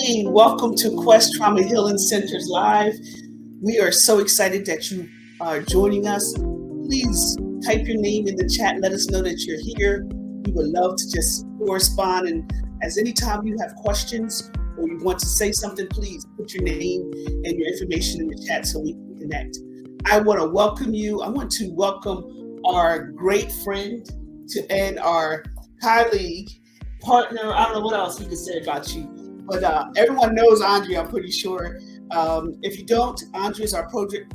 morning. Welcome to Quest Trauma Healing Centers Live. We are so excited that you are joining us. Please type your name in the chat. Let us know that you're here. We would love to just correspond. And as anytime you have questions or you want to say something, please put your name and your information in the chat so we can connect. I want to welcome you. I want to welcome our great friend and our colleague, partner. I don't know what else we can say about you, but everyone knows Andrea, I'm pretty sure. If you don't, Andrea is our project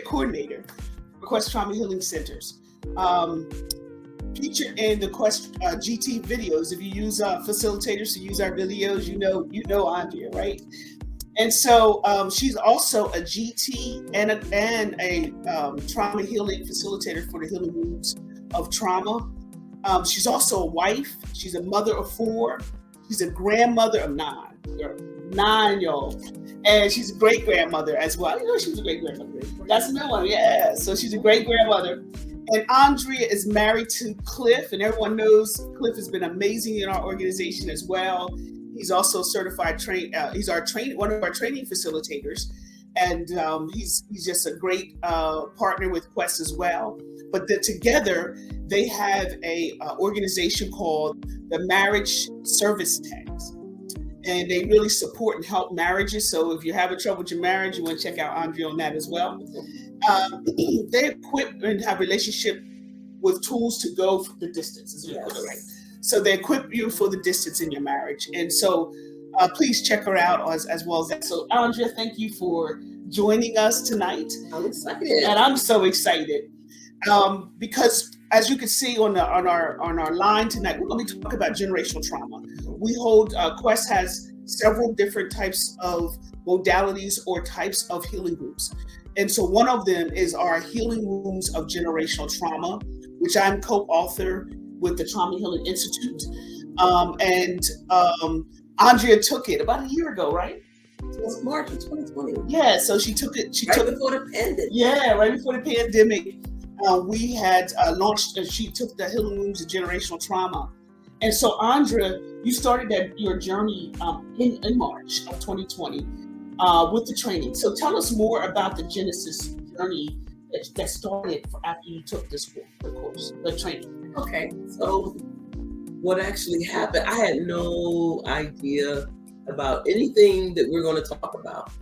coordinator for Quest Trauma Healing Centers. Featured in the Quest GT videos. If you use facilitators to use our videos, you know Andrea, right? And so she's also a GT and a trauma healing facilitator for the healing wounds of trauma. She's also a wife. She's a mother of 4. She's a grandmother of 9, y'all. And she's a great grandmother as well. You know she was a great grandmother. That's another one, yeah. So she's a great grandmother. And Andrea is married to Cliff, and everyone knows Cliff has been amazing in our organization as well. He's also certified he's one of our training facilitators, and he's just a great partner with Quest as well. But together they have a organization called the Marriage Service Tags, and they really support and help marriages. So if you're having trouble with your marriage, you want to check out Andrea on that as well. They equip and have relationship with tools to go the distance. Yes. Right? So they equip you for the distance in your marriage. And so please check her out as well as that. So Andrea, thank you for joining us tonight. I'm excited. And I'm so excited because as you can see on our line tonight, we're going to be talking about generational trauma. We hold, Quest has several different types of modalities or types of healing groups. And so one of them is our Healing Wounds of Generational Trauma, which I'm co-author with the Trauma Healing Institute. Andrea took it about a year ago, right? It was March of 2020. Yeah, so she took it. Before the pandemic. Yeah, right before the pandemic. We had launched, she took the Healing Wounds of Generational Trauma. And so Andrea, you started your journey in March of 2020. With the training. So tell us more about the Genesis journey that started after you took the course, the training. Okay, so what actually happened, I had no idea about anything that we're going to talk about.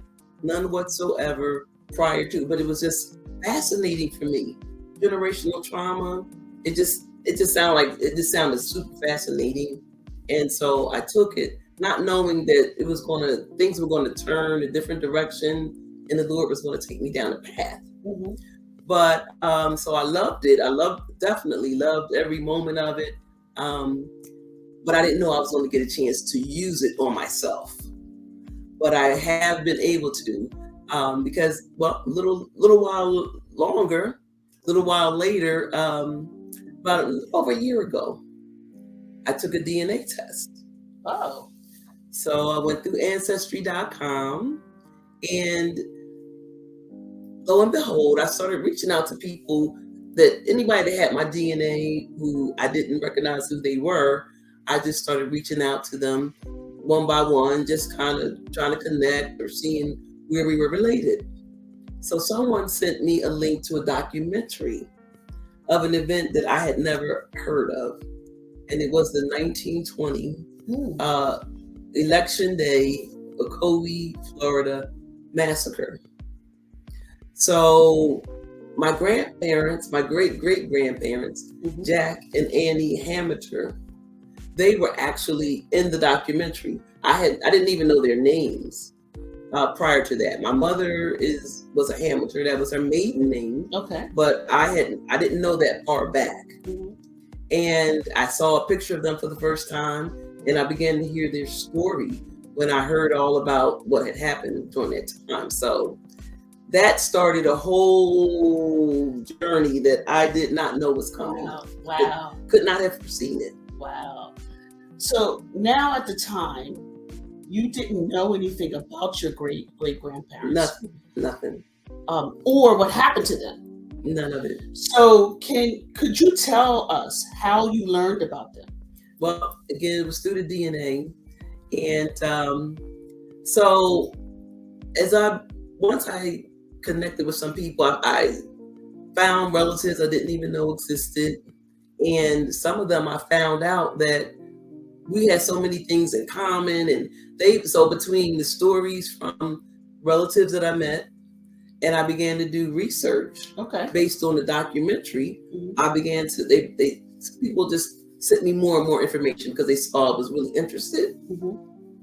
None whatsoever prior to, but it was just fascinating for me. Generational trauma, it just sounded super fascinating. And so I took it, not knowing that things were going to turn a different direction and the Lord was going to take me down a path. Mm-hmm. But so I loved it. Definitely loved every moment of it. But I didn't know I was going to get a chance to use it on myself. But I have been able to because, well, a little while later, about over a year ago, I took a DNA test. Oh. So I went through Ancestry.com, and lo and behold, I started reaching out to people anybody that had my DNA who I didn't recognize who they were. I just started reaching out to them one by one, just kind of trying to connect or seeing where we were related. So someone sent me a link to a documentary of an event that I had never heard of. And it was the 1920 Election Day, Ocoee, Florida Massacre. So my grandparents, my great-great-grandparents, mm-hmm. Jack and Annie Hamiter, they were actually in the documentary. I didn't even know their names prior to that. My mother was a Hamiter. That was her maiden name. Okay. But I didn't know that far back. Mm-hmm. And I saw a picture of them for the first time, and I began to hear their story when I heard all about what had happened during that time. So that started a whole journey that I did not know was coming. Wow. Could not have foreseen it. Wow. So now at the time, you didn't know anything about your great-great-grandparents? Nothing. Or what happened to them? None of it. So could you tell us how you learned about them? Well, again, it was through the DNA. And so once I connected with some people, I found relatives I didn't even know existed. And some of them I found out that we had so many things in common. And so between the stories from relatives that I met, and I began to do research based on the documentary, I began to, people just sent me more and more information because they saw I was really interested.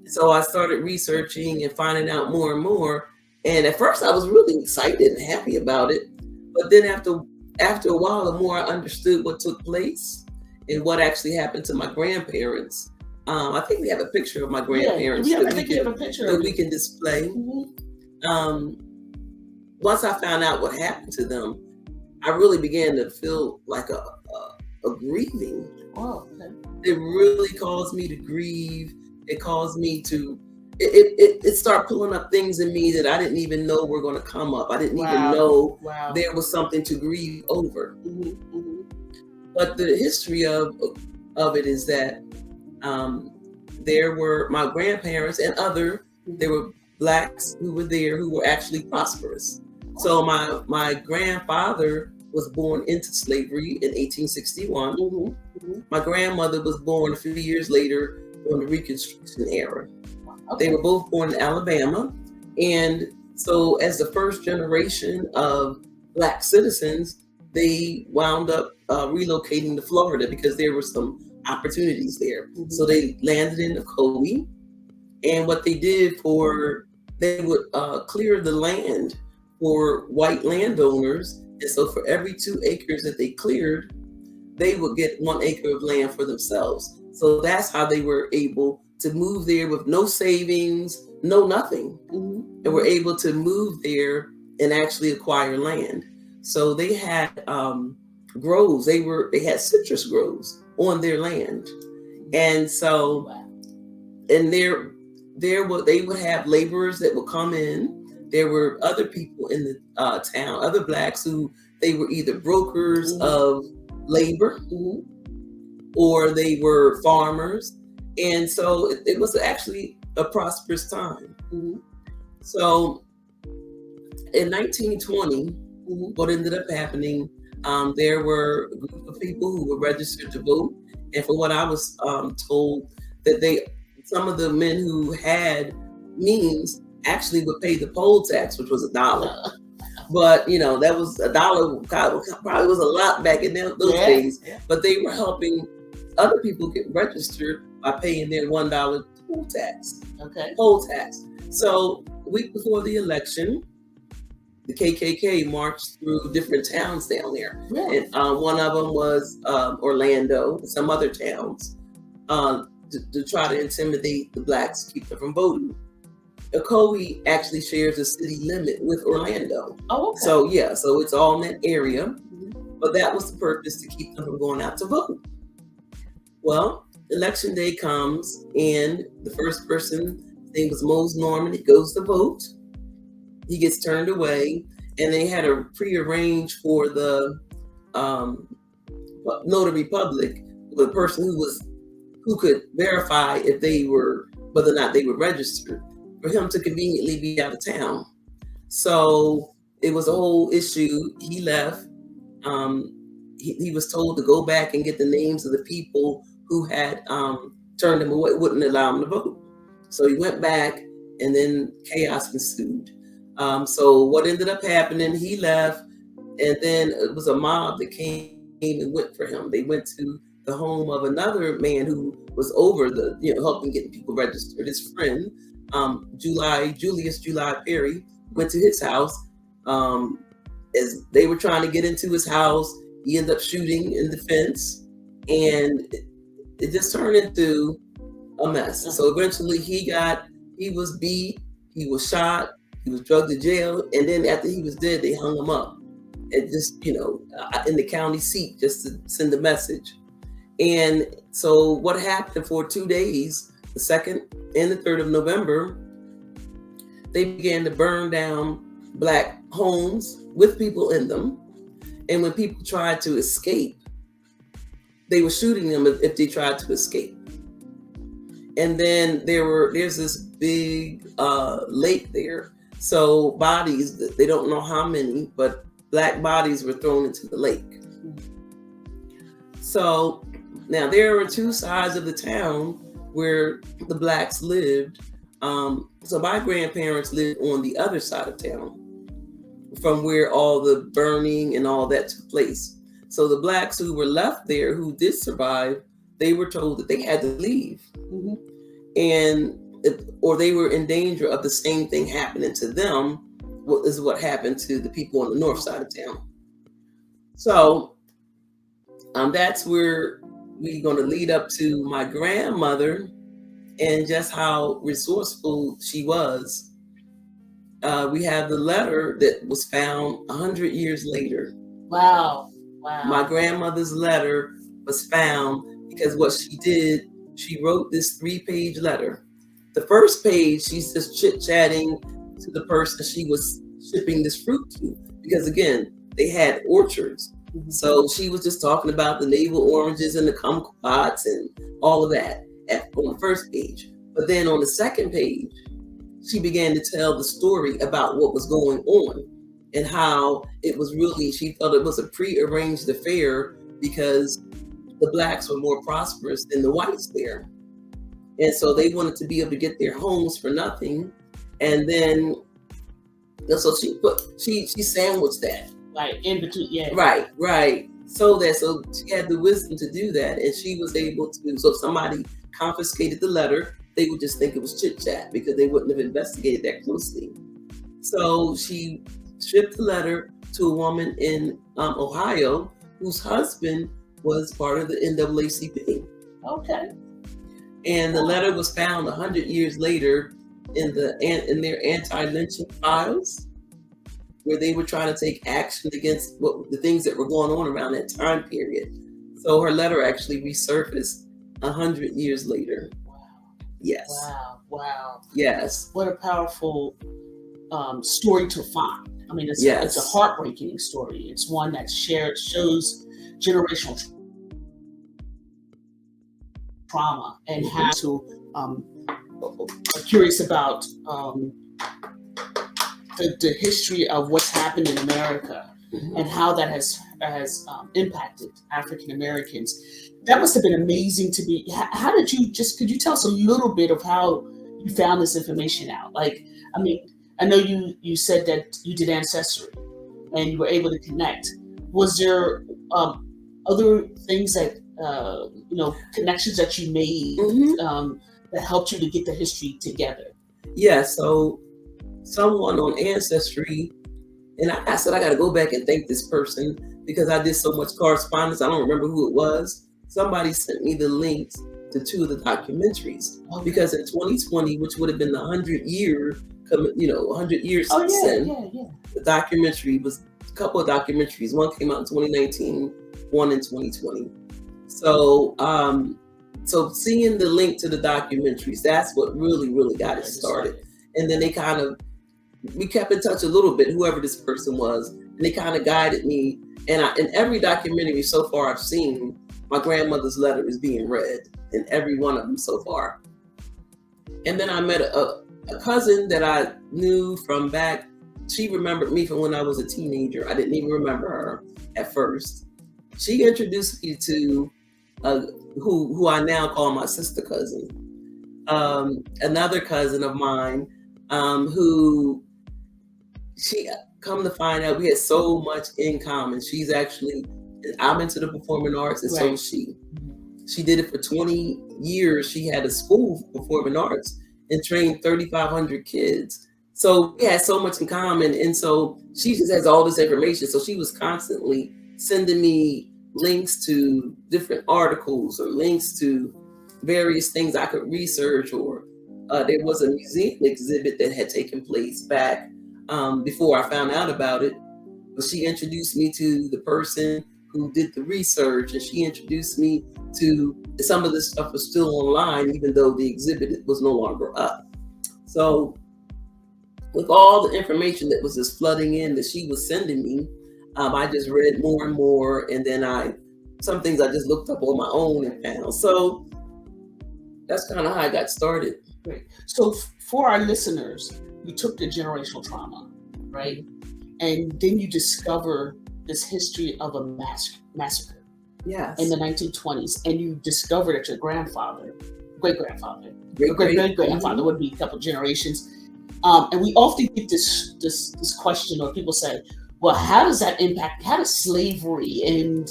So I started researching and finding out more and more. And at first I was really excited and happy about it. But then after a while, the more I understood what took place and what actually happened to my grandparents. I think we have a picture of my grandparents that we can display. Once I found out what happened to them, I really began to feel like a grieving. Oh, okay. It really caused me to grieve. It caused me to, it started pulling up things in me that I didn't even know were going to come up. I didn't even know there was something to grieve over. But the history of it is that there were my grandparents and there were Blacks who were there who were actually prosperous. So my grandfather was born into slavery in 1861. My grandmother was born a few years later during the Reconstruction era. They were both born in Alabama. And so as the first generation of Black citizens, they wound up relocating to Florida because there were some opportunities there. So they landed in Ocoee. And what they did they would clear the land for white landowners. And so for every 2 acres that they cleared, they would get 1 acre of land for themselves. So that's how they were able to move there with no savings, no nothing. And were able to move there and actually acquire land. So they had groves. They had citrus groves on their land. And so, and they would have laborers that would come in. There were other people in the town, other Blacks who they were either brokers of labor or they were farmers. And so it was actually a prosperous time. So in 1920, what ended up happening, there were a group of people who were registered to vote. And from what I was told, that some of the men who had means actually would pay the poll tax, which was $1. But that was $1, probably was a lot back in those days. But they were helping other people get registered by paying their $1 poll tax. Poll tax. So a week before the election, the KKK marched through different towns down there. And one of them was Orlando and some other towns to try to intimidate the Blacks, keep them from voting. Ocoee actually shares a city limit with Orlando. So so it's all in that area. But that was the purpose, to keep them from going out to vote. Well, election day comes, and the first person, his name was Mose Norman, he goes to vote. He gets turned away, and they had a prearranged for the notary public, the person who could verify if whether or not they were registered, for him to conveniently be out of town. So it was a whole issue. He left. He was told to go back and get the names of the people who had turned him away, wouldn't allow him to vote. So he went back, and then chaos ensued. So what ended up happening, he left, and then it was a mob that came and went for him. They went to the home of another man who was over helping get people registered. His friend, Julius July Perry, went to his house. As they were trying to get into his house, he ended up shooting in the fence, and it just turned into a mess. So eventually he was beat, he was shot, he was drugged to jail, and then after he was dead, they hung him up, and just in the county seat, just to send a message. And so what happened for 2 days, the 2nd and the 3rd of November, they began to burn down Black homes with people in them. And when people tried to escape, they were shooting them if they tried to escape. And then there's this big lake there. So bodies, they don't know how many, but Black bodies were thrown into the lake. So now there were two sides of the town where the Blacks lived. So my grandparents lived on the other side of town from where all the burning and all that took place. So the Blacks who were left there, who did survive, they were told that they had to leave. Or they were in danger of the same thing happening to them, is what happened to the people on the north side of town. So that's where we're going to lead up to my grandmother and just how resourceful she was. We have the letter that was found 100 years later. Wow. My grandmother's letter was found because what she did, she wrote this 3-page letter. The first page, she's just chit-chatting to the person she was shipping this fruit to, because again, they had orchards. So she was just talking about the navel oranges and the kumquats and all of that on the first page. But then on the second page, she began to tell the story about what was going on and how it was really, she thought it was a prearranged affair because the Blacks were more prosperous than the whites there. And so they wanted to be able to get their homes for nothing. And then, so she sandwiched that. Like in between, yeah. Right. So she had the wisdom to do that. And she was able to, so if somebody confiscated the letter, they would just think it was chit chat because they wouldn't have investigated that closely. So she shipped the letter to a woman in Ohio whose husband was part of the NAACP. Okay. And the letter was found 100 years later in their anti-lynching files, where they were trying to take action against the things that were going on around that time period. So her letter actually resurfaced 100 years later. Wow. Yes. Wow. Yes. What a powerful story to find. I mean, it's a heartbreaking story. It's one that shows generational trauma and how to curious about the history of what's happened in America and how that has impacted African Americans. That must have been amazing to be. How did you could you tell us a little bit of how you found this information out? Like, I mean, I know you said that you did Ancestry and you were able to connect. Was there other things that, connections that you made that helped you to get the history together? Yeah, so someone on Ancestry, and I said, I got to go back and thank this person because I did so much correspondence. I don't remember who it was. Somebody sent me the links to 2 of the documentaries because in 2020, which would have been the 100 years since the documentary was a couple of documentaries. One came out in 2019, one in 2020. So, so seeing the link to the documentaries, that's what really, really got it started. And then we kept in touch a little bit, whoever this person was, and they kind of guided me. And in every documentary so far I've seen, my grandmother's letter is being read in every one of them so far. And then I met a cousin that I knew from back. She remembered me from when I was a teenager. I didn't even remember her at first. She introduced me to who I now call my sister cousin. Another cousin of mine who she come to find out we had so much in common. I'm into the performing arts and so is she. She did it for 20 years. She had a school for performing arts and trained 3,500 kids. So we had so much in common. And so she just has all this information. So she was constantly sending me links to different articles or links to various things I could research, or there was a museum exhibit that had taken place back before I found out about it. But she introduced me to the person who did the research, and she introduced me to some of this stuff was still online, even though the exhibit was no longer up. So with all the information that was just flooding in that she was sending me, I just read more and more, and then some things I just looked up on my own and found. So that's kind of how I got started. Great. So for our listeners, you took the generational trauma, right? And then you discover this history of a massacre Yes. in the 1920s, and you discovered that your grandfather, great-grandfather, Great-great-grandfather would be a couple generations. And we often get this question, or people say, well, how does that impact, how does slavery and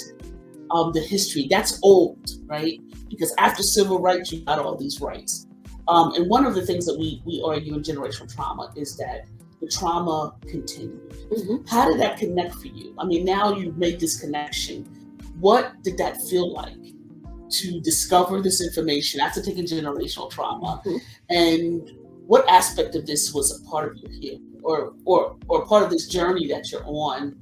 the history, that's old, right? Because after civil rights, you got all these rights. And one of the things that we argue in generational trauma is that the trauma continued. Mm-hmm. How did that connect for you? I mean, now you've made this connection. What did that feel like to discover this information after taking generational trauma? Mm-hmm. And what aspect of this was a part of your healing, or part of this journey that you're on?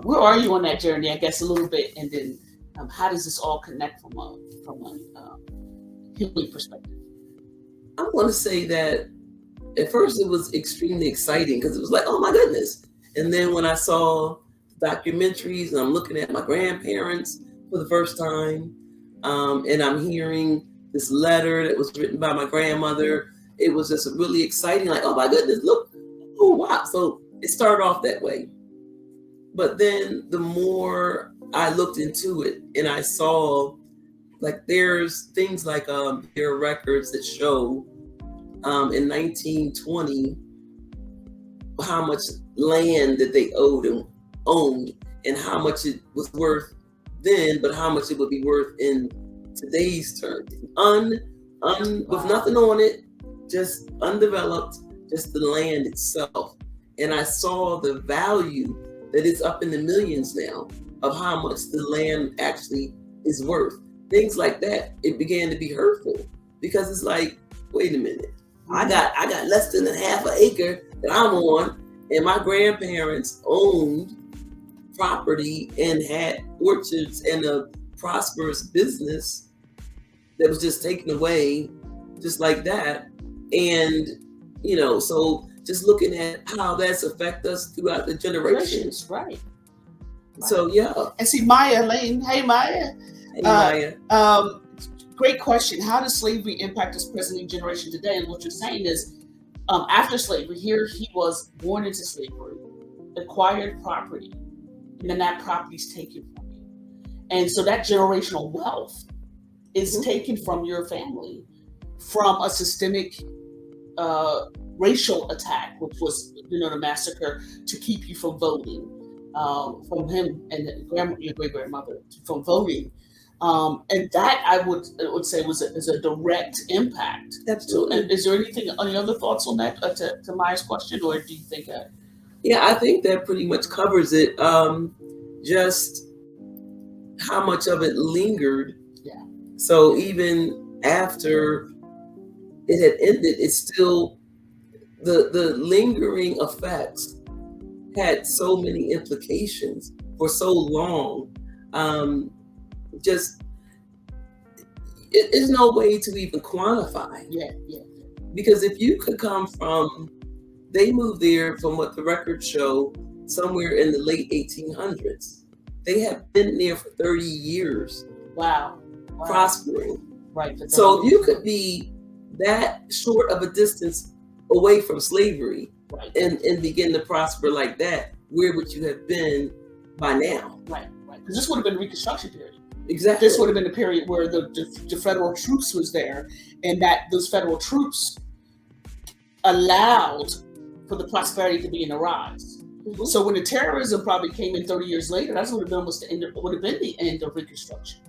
Where are you on that journey, I guess, a little bit, and then how does this all connect from a healing perspective? I want to say that at first it was extremely exciting because it was like, oh my goodness. And then when I saw documentaries and I'm looking at my grandparents for the first time, and I'm hearing this letter that was written by my grandmother, it was just really exciting. Like, oh my goodness, look, oh wow. So it started off that way. But then the more I looked into it and I saw, like, there's things like there are records that show in 1920 how much land that they owned and how much it was worth then, but how much it would be worth in today's terms. With nothing on it, just undeveloped, just the land itself. And I saw the value that is up in the millions now of how much the land actually is worth. Things like that, it began to be hurtful because it's like, wait a minute, I got less than a half an acre that I'm on, and my grandparents owned property and had orchards and a prosperous business that was just taken away just like that. And, so just looking at how that's affected us throughout the generations. Right. So, yeah. And see, Maya Lane. Hey, Maya. Hey, Maya. Great question. How does slavery impact us present generation today? And what you're saying is, after slavery, here he was born into slavery, acquired property, and then that property is taken from you. And so that generational wealth is taken from your family, from a systemic racial attack, which was, the massacre, to keep you from voting, from him and your great grandmother from voting. And that I would say is a direct impact. Absolutely. So, is there any other thoughts on that to Maya's question, or do you think that? Yeah, I think that pretty much covers it. Just how much of it lingered. Yeah. So even after it had ended, it's still the lingering effects had so many implications for so long. Just there's no way to even quantify. Yeah. Because if you could come from, they moved there from what the records show, somewhere in the late 1800s. They have been there for 30 years. Wow. Prospering. Right. So if you could be that short of a distance away from slavery, right, and begin to prosper like that, where would you have been by now? Right. Because this would have been Reconstruction period. Exactly. This would have been the period where the federal troops was there, and that those federal troops allowed for the prosperity to be in the rise. Mm-hmm. So when the terrorism probably came in 30 years later, that would have been almost the end of Reconstruction.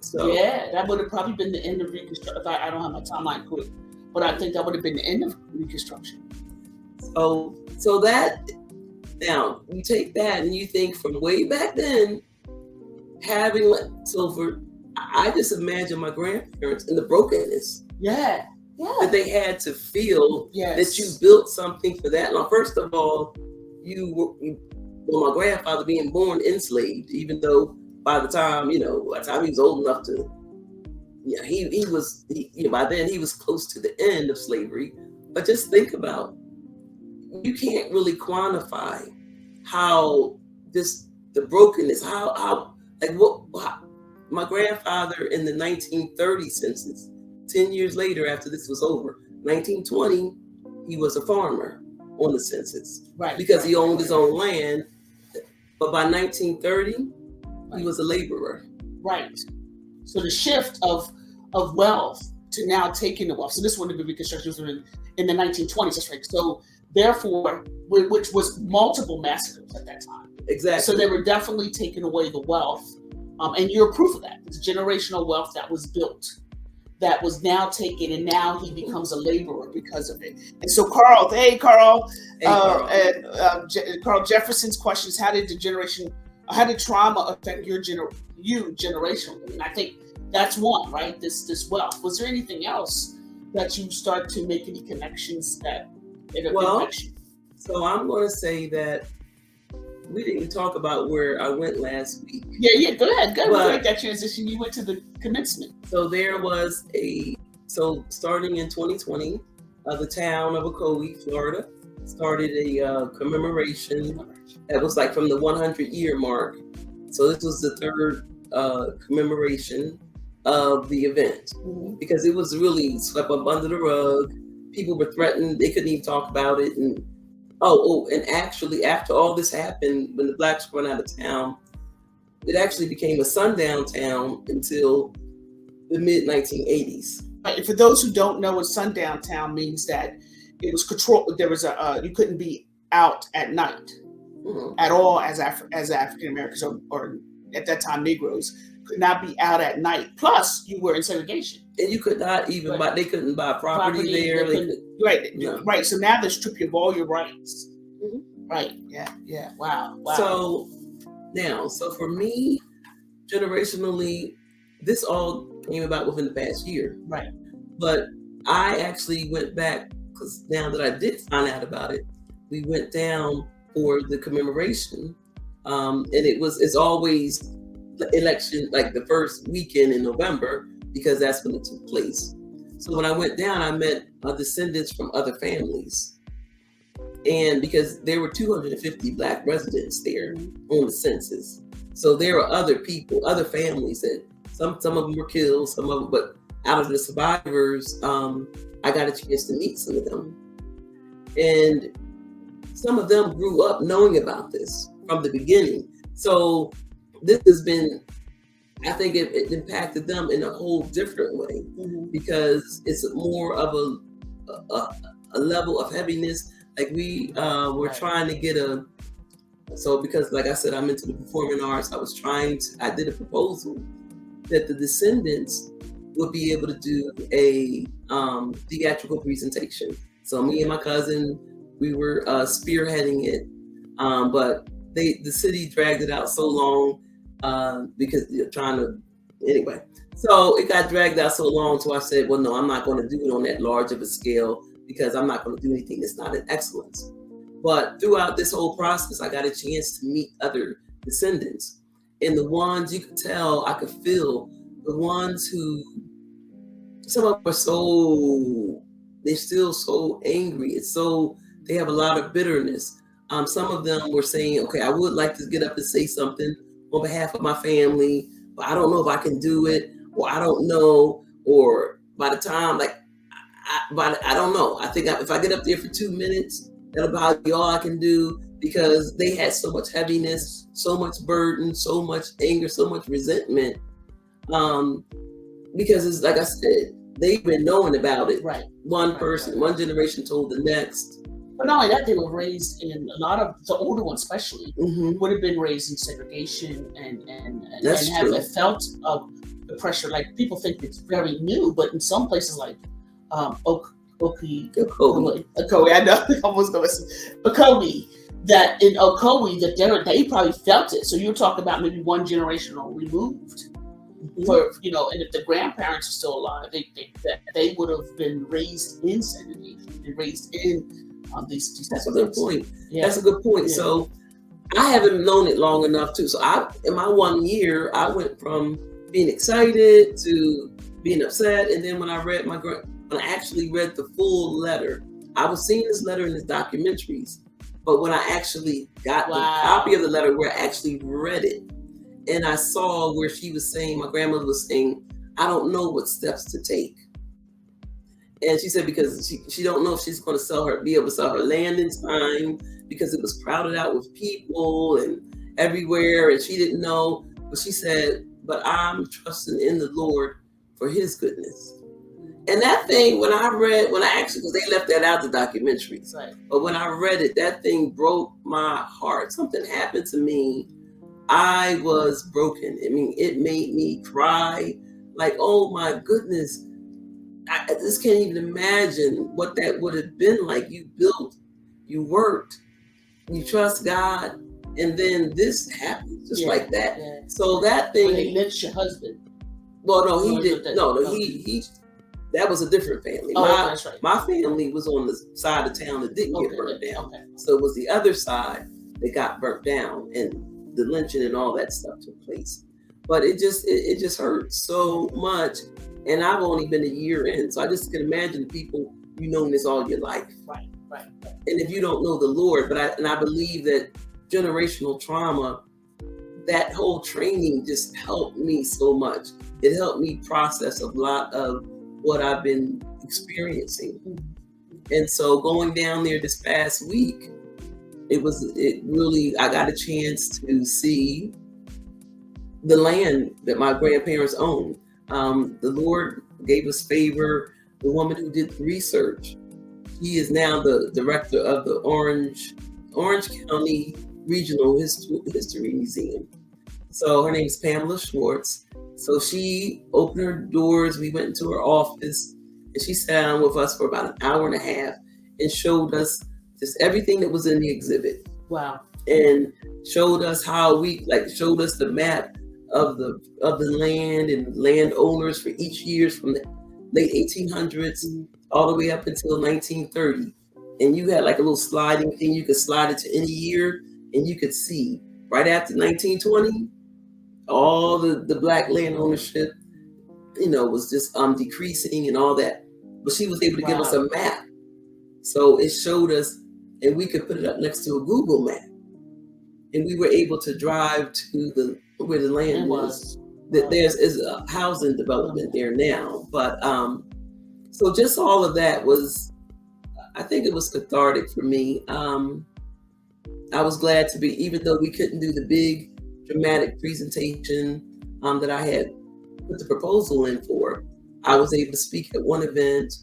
So yeah, that would have probably been the end of Reconstruction. I don't have my timeline quick, but I think that would have been the end of Reconstruction. So that, now you take that and you think from way back then, I just imagine my grandparents and the brokenness. Yeah. That they had to feel. Yes. That you built something for that. Now, first of all, my grandfather being born enslaved, even though by the time he was old enough to, by then he was close to the end of slavery. But just think about, you can't really quantify how the brokenness, how my grandfather in the 1930 census 10 years later, after this was over, 1920, he was a farmer on the census, Right. Because he owned his own land. But by 1930, he was a laborer. Right. So the shift of wealth to now taking the wealth. So this wouldn't be Reconstruction, was in the 1920s, that's right. So therefore, which was multiple massacres at that time. Exactly. So they were definitely taking away the wealth. And you're proof of that. It's generational wealth that was built, that was now taken, and now he becomes a laborer because of it. And so Carl, Carl Jefferson's question is, how did trauma affect you generationally? And I think that's one, right? This wealth. Was there anything else that you start to make any connections that affects you? So I'm going to say that we didn't talk about where I went last week. Yeah, go ahead. We'll make that transition. You went to the commencement. So there was starting in 2020, the town of Ocoee, Florida, started a commemoration that was like from the 100-year mark. So this was the third commemoration of the event, because it was really swept up under the rug. People were threatened. They couldn't even talk about it. And actually, after all this happened, when the blacks went out of town, it actually became a sundown town until the mid-1980s. Right. For those who don't know what sundown town means, that it was controlled. There was you couldn't be out at night at all as African Americans or at that time Negroes could not be out at night. Plus, you were in segregation, and you could not even buy. They couldn't buy property there. Right. So now they strip you of all your rights. Right. Yeah. Wow. So for me, generationally, this all came about within the past year. Right. But I actually went back, because now that I did find out about it, we went down for the commemoration, and it's always the election, like the first weekend in November, because that's when it took place. So when I went down, I met descendants from other families, and because there were 250 Black residents there on the census, so there were other people, other families that some of them were killed, some of them, but out of the survivors, I got a chance to meet some of them, and some of them grew up knowing about this from the beginning. So this has been, I think it impacted them in a whole different way, because it's more of a level of heaviness. Like we were trying to get because like I said, I'm into the performing arts. I did a proposal that the descendants would be able to do a theatrical presentation. So me and my cousin, we were spearheading it, but the city dragged it out so long because anyway. So it got dragged out so long, so I said, well, no, I'm not going to do it on that large of a scale, because I'm not going to do anything that's not in excellence. But throughout this whole process, I got a chance to meet other descendants. And the ones you could tell, I could feel the ones who, some of them are they're still so angry. They have a lot of bitterness. Some of them were saying, okay, I would like to get up and say something on behalf of my family, but I don't know if I can do it, or I don't know, or by the time, I don't know. I think if I get up there for 2 minutes, that'll probably be all I can do, because they had so much heaviness, so much burden, so much anger, so much resentment. Because it's like I said, they've been knowing about it. Right. One generation told the next. But not only that, they were raised in, a lot of the older ones especially, would have been raised in segregation and have felt of the pressure. Like, people think it's very new, but in some places like Ocoee, I know, I was going to say Ocoee, that in Ocoee, that they probably felt it. So you're talking about maybe one generation removed. For and if the grandparents are still alive, they would have been raised in segregation and raised in these. That's a good point. Yeah. That's a good point. Yeah. So I haven't known it long enough too. So in my 1 year, I went from being excited to being upset, and then when I actually read the full letter, I was seeing this letter in the documentaries, but when I actually got the copy of the letter, where I actually read it, and I saw where she was saying, my grandmother was saying, I don't know what steps to take. And she said because she don't know if she's going to be able to sell her land in time because it was crowded out with people and everywhere, and she didn't know. But she said, but I'm trusting in the Lord for his goodness. And that thing, because they left that out the documentaries, Right. But when I read it, that thing broke my heart. Something happened to me. I was broken. I mean, it made me cry. Like, oh my goodness. I just can't even imagine what that would have been like. You built, you worked, you trust God, and then this happened just like that. Yeah. So that thing. When they lynched your husband. Well, no, he didn't. No, he. That was a different family. That's right. My family was on the side of town that didn't get burnt down. Okay. So it was the other side that got burnt down, and the lynching and all that stuff took place. But it just hurt so much. And I've only been a year in, so I just can imagine people you know this all your life. Right. And if you don't know the Lord, I believe that generational trauma, that whole training just helped me so much. It helped me process a lot of what I've been experiencing. And so going down there this past week, I got a chance to see the land that my grandparents owned. The Lord gave us favor. The woman who did the research, she is now the director of the Orange County Regional History Museum. So her name is Pamela Schwartz. So she opened her doors. We went into her office, and she sat down with us for about an hour and a half and showed us just everything that was in the exhibit. Wow! And showed us showed us the map of the land and landowners for each year from the late 1800s all the way up until 1930. And you had like a little sliding thing. You could slide it to any year, and you could see right after 1920, all the black land ownership, was just decreasing and all that. But she was able to give us a map. So it showed us, and we could put it up next to a Google map. And we were able to drive to where the land was. There's a housing development there now. But so just all of that I think it was cathartic for me. I was glad to be, even though we couldn't do the big dramatic presentation that I had put the proposal in for, I was able to speak at one event.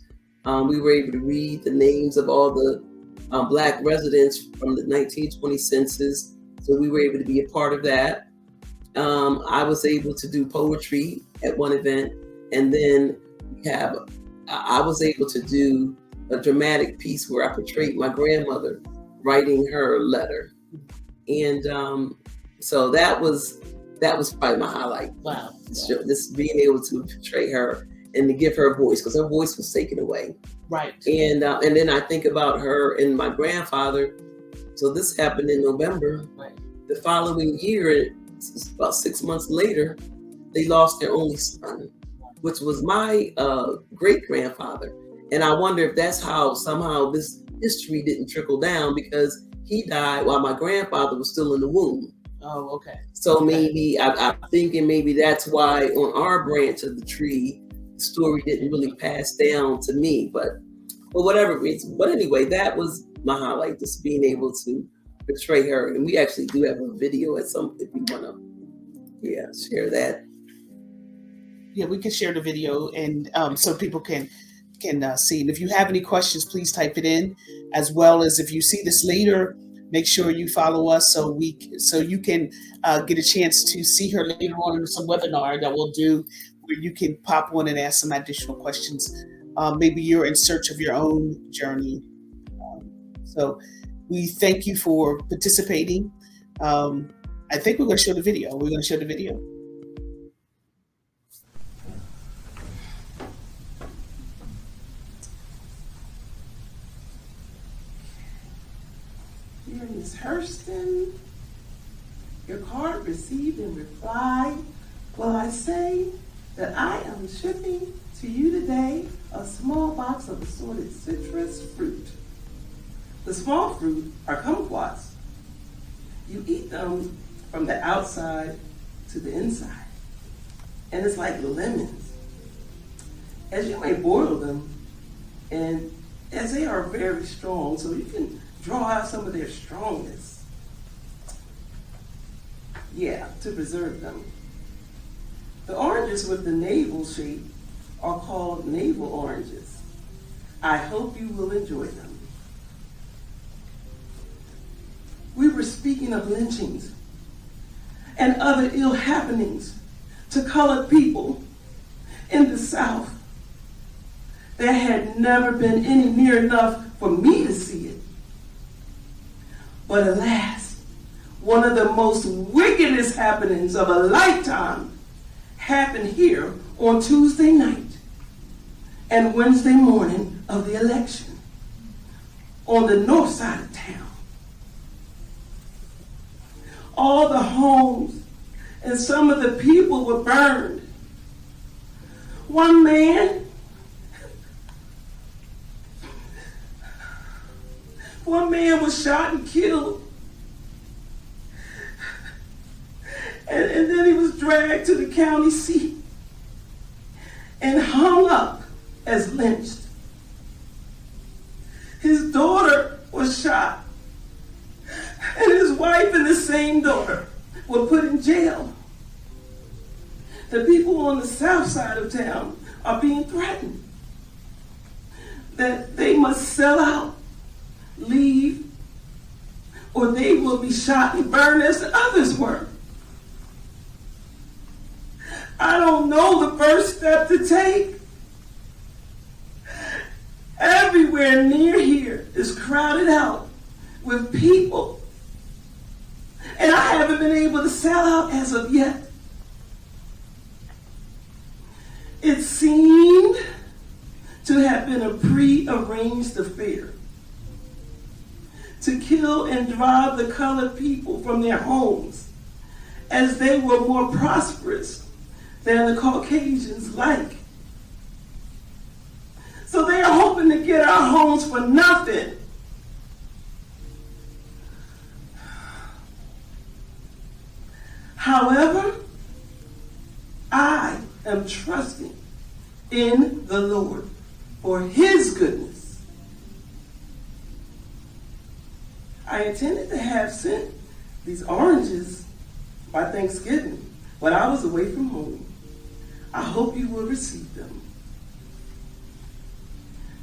We were able to read the names of all the Black residents from the 1920 census. So we were able to be a part of that. I was able to do poetry at one event. And then I was able to do a dramatic piece where I portrayed my grandmother writing her letter. And so that was probably my highlight. Wow. Just being able to portray her and to give her a voice, because her voice was taken away. Right. And then I think about her and my grandfather. So this happened in November. Right. The following year, about 6 months later, they lost their only son, which was my great grandfather. And I wonder if that's how somehow this history didn't trickle down, because he died while my grandfather was still in the womb. Oh, okay. So maybe I'm thinking maybe that's why on our branch of the tree, the story didn't really pass down to me, but for whatever reason. But anyway, that was my highlight, just being able to portray her. And we actually do have a video if you want to, share that. Yeah, we can share the video, and so people can see. And if you have any questions, please type it in. As well as if you see this later, make sure you follow us so you can get a chance to see her later on in some webinar that we'll do, where you can pop on and ask some additional questions. Maybe you're in search of your own journey. So we thank you for participating. I think we're going to show the video. We're going to show the video. Dear Ms. Hurston, your card received in reply. Well, I say that I am shipping to you today a small box of assorted citrus fruit. The small fruit are kumquats. You eat them from the outside to the inside, and it's like lemons. As you may boil them, And as they are very strong, so you can draw out some of their strongest. Yeah, to preserve them. The oranges with the navel shape are called navel oranges. I hope you will enjoy them. We were speaking of lynchings and other ill happenings to colored people in the South. There had never been any near enough for me to see it. But alas, one of the most wickedest happenings of a lifetime happened here on Tuesday night and Wednesday morning of the election on the north side of town. All the homes and some of the people were burned. One man was shot and killed. And then he was dragged to the county seat and hung up as lynched. His daughter was shot, and his wife and the same daughter were put in jail. The people on the south side of town are being threatened that they must sell out, leave, or they will be shot and burned as the others were. I don't know the first step to take. Everywhere near here is crowded out with people, and I haven't been able to sell out as of yet. It seemed to have been a pre-arranged affair to kill and drive the colored people from their homes, as they were more prosperous than the Caucasians like. So they are hoping to get our homes for nothing. However, I am trusting in the Lord for His goodness. I intended to have sent these oranges by Thanksgiving, but I was away from home. I hope you will receive them.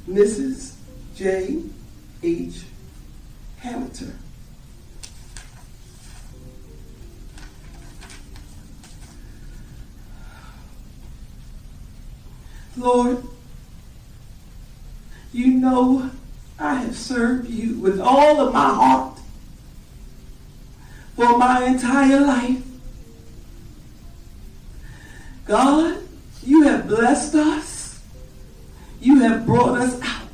Mrs. J. H. Hamiter. Lord, you know I have served you with all of my heart for my entire life. God, you have blessed us. You have brought us out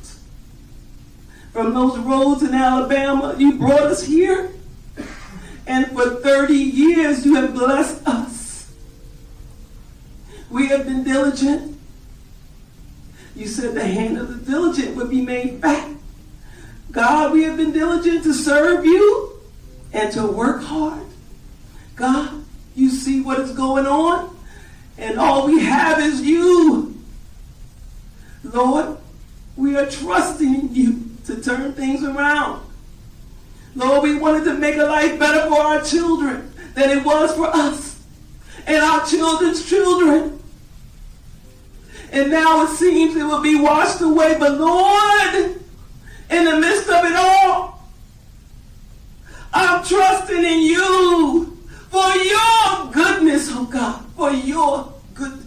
from those roads in Alabama. You brought us here. And for 30 years, you have blessed us. We have been diligent. You said the hand of the diligent would be made fat. God, we have been diligent to serve you and to work hard. God, you see what is going on, and all we have is you. Lord, we are trusting in you to turn things around. Lord, we wanted to make a life better for our children than it was for us and our children's children. And now it seems it will be washed away. But Lord, in the midst of it all, I'm trusting in you for your goodness, oh God, for your goodness.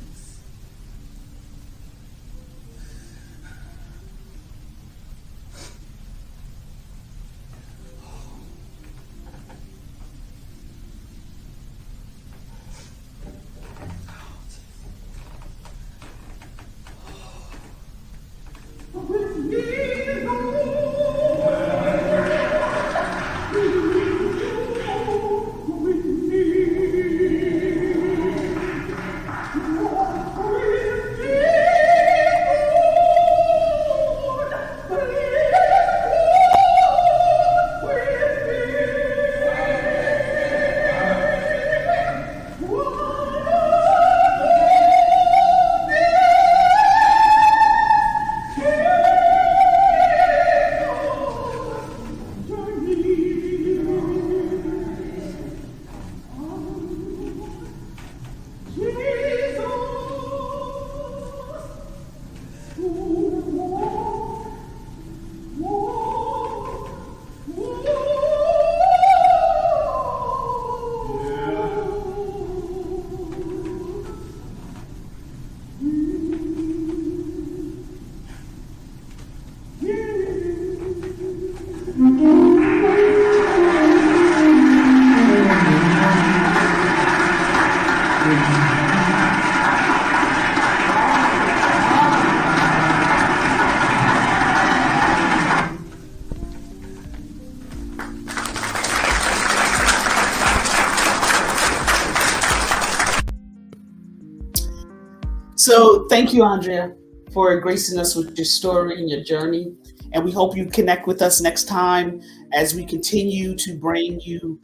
So thank you, Andrea, for gracing us with your story and your journey. And we hope you connect with us next time as we continue to bring you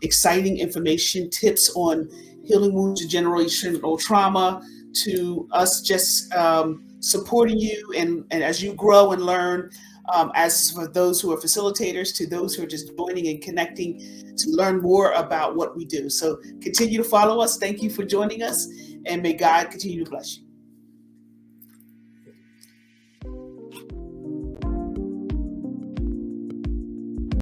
exciting information, tips on healing wounds and generational trauma, to us just supporting you and as you grow and learn, as for those who are facilitators, to those who are just joining and connecting to learn more about what we do. So continue to follow us. Thank you for joining us, and may God continue to bless you.